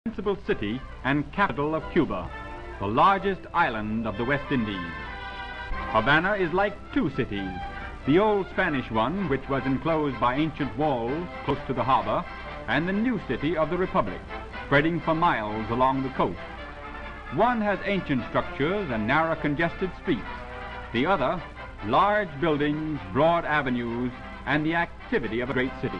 Principal city and capital of Cuba, the largest island of the West Indies. Havana is like two cities, the old Spanish one, which was enclosed by ancient walls close to the harbor, and the new city of the Republic, spreading for miles along the coast. One has ancient structures and narrow congested streets. The other, large buildings, broad avenues, and the activity of a great city.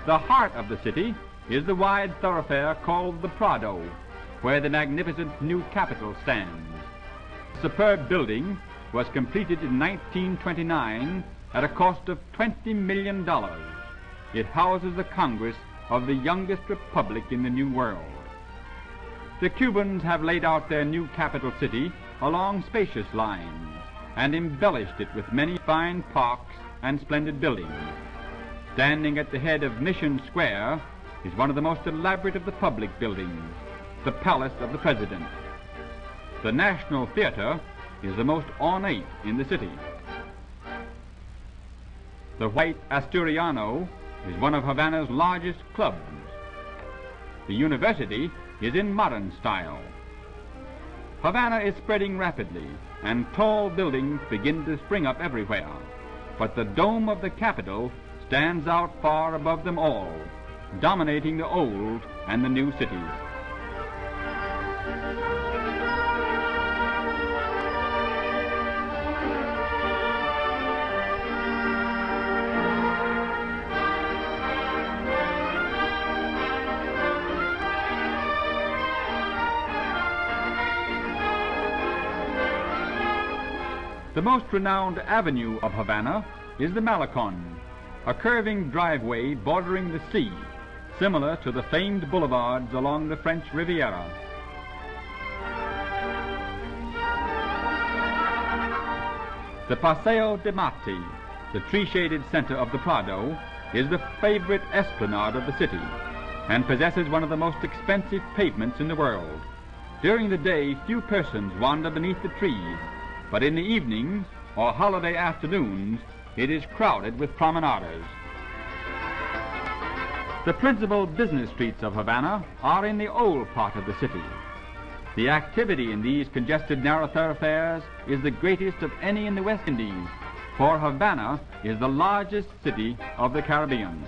The heart of the city is the wide thoroughfare called the Prado, where the magnificent new Capitol stands. The superb building was completed in 1929 at a cost of $20 million. It houses the Congress of the youngest republic in the New World. The Cubans have laid out their new capital city along spacious lines and embellished it with many fine parks and splendid buildings. Standing at the head of Mission Square is one of the most elaborate of the public buildings, the Palace of the President. The National Theater is the most ornate in the city. The White Asturiano is one of Havana's largest clubs. The university is in modern style. Havana is spreading rapidly, and tall buildings begin to spring up everywhere. But the dome of the Capitol stands out far above them all, dominating the old and the new cities. The most renowned avenue of Havana is the Malecon, a curving driveway bordering the sea, similar to the famed boulevards along the French Riviera. The Paseo de Mate, the tree-shaded center of the Prado, is the favorite esplanade of the city and possesses one of the most expensive pavements in the world. During the day, few persons wander beneath the trees, but in the evenings or holiday afternoons, it is crowded with promenaders. The principal business streets of Havana are in the old part of the city. The activity in these congested narrow thoroughfares is the greatest of any in the West Indies, for Havana is the largest city of the Caribbean.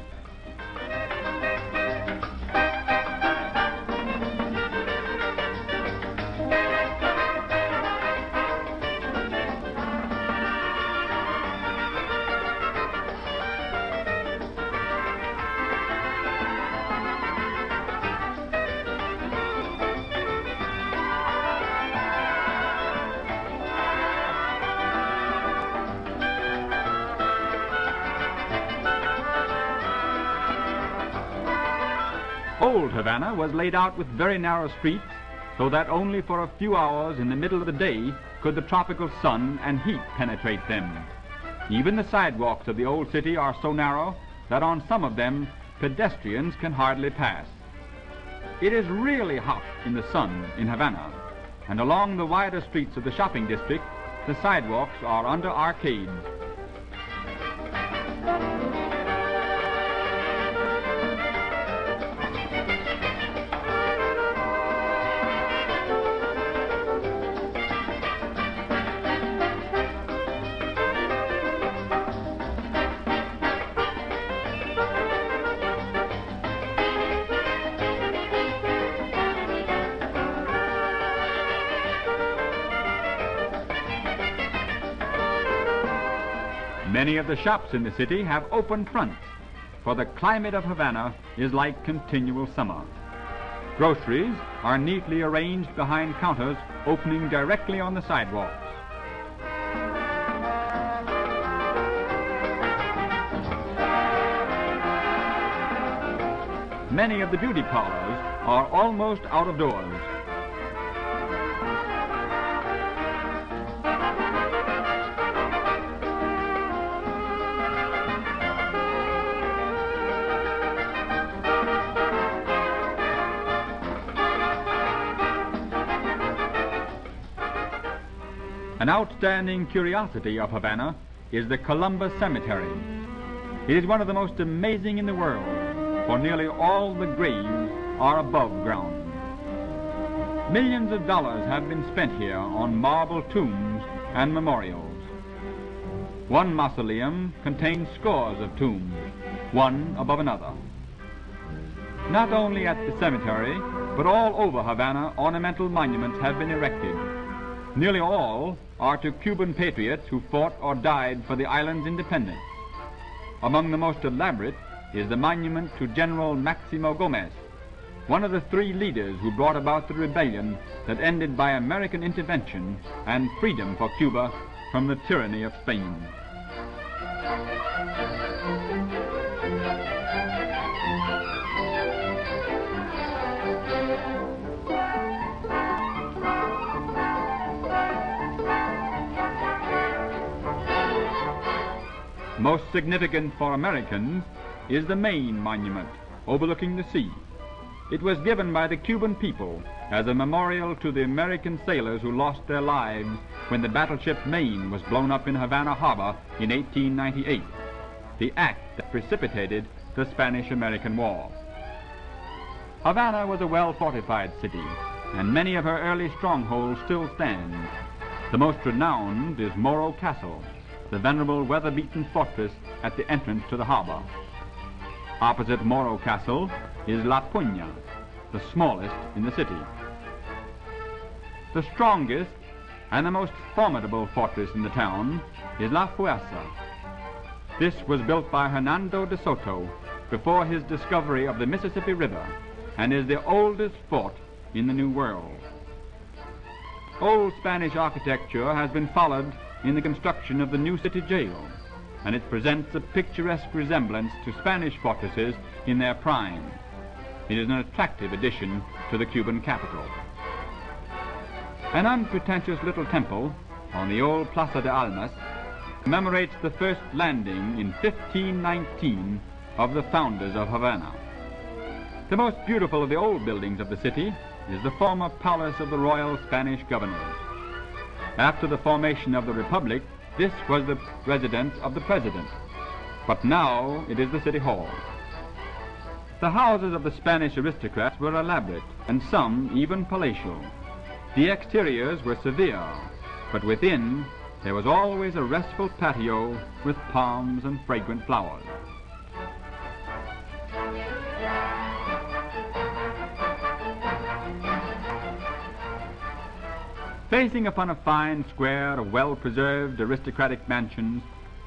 Old Havana was laid out with very narrow streets, so that only for a few hours in the middle of the day could the tropical sun and heat penetrate them. Even the sidewalks of the old city are so narrow that on some of them pedestrians can hardly pass. It is really hot in the sun in Havana, and along the wider streets of the shopping district, the sidewalks are under arcades. Many of the shops in the city have open fronts, for the climate of Havana is like continual summer. Groceries are neatly arranged behind counters opening directly on the sidewalks. Many of the beauty parlors are almost out of doors. An outstanding curiosity of Havana is the Columbus Cemetery. It is one of the most amazing in the world, for nearly all the graves are above ground. Millions of dollars have been spent here on marble tombs and memorials. One mausoleum contains scores of tombs, one above another. Not only at the cemetery, but all over Havana, ornamental monuments have been erected. Nearly all are to Cuban patriots who fought or died for the island's independence. Among the most elaborate is the monument to General Maximo Gomez, one of the three leaders who brought about the rebellion that ended by American intervention and freedom for Cuba from the tyranny of Spain. Most significant for Americans is the main monument overlooking the sea. It was given by the Cuban people as a memorial to the American sailors who lost their lives when the battleship Maine was blown up in Havana Harbor in 1898, the act that precipitated the Spanish-American War. Havana was a well-fortified city, and many of her early strongholds still stand. The most renowned is Morro Castle, the venerable weather-beaten fortress at the entrance to the harbor. Opposite Morro Castle is La Puña, the smallest in the city. The strongest and the most formidable fortress in the town is La Fuerza. This was built by Hernando de Soto before his discovery of the Mississippi River and is the oldest fort in the New World. Old Spanish architecture has been followed in the construction of the new city jail, and it presents a picturesque resemblance to Spanish fortresses in their prime. It is an attractive addition to the Cuban capital. An unpretentious little temple on the old Plaza de Armas commemorates the first landing in 1519 of the founders of Havana. The most beautiful of the old buildings of the city is the former palace of the royal Spanish governors. After the formation of the Republic, this was the residence of the President, but now it is the City Hall. The houses of the Spanish aristocrats were elaborate, and some even palatial. The exteriors were severe, but within there was always a restful patio with palms and fragrant flowers. Facing upon a fine square of well-preserved aristocratic mansions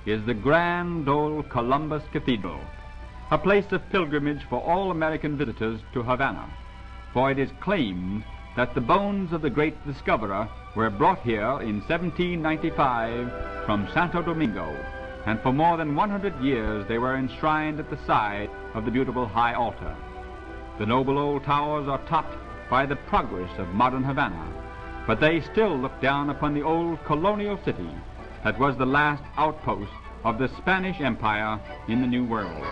is the grand old Columbus Cathedral, a place of pilgrimage for all American visitors to Havana, for it is claimed that the bones of the great discoverer were brought here in 1795 from Santo Domingo, and for more than 100 years they were enshrined at the side of the beautiful high altar. The noble old towers are topped by the progress of modern Havana, but they still look down upon the old colonial city that was the last outpost of the Spanish Empire in the New World.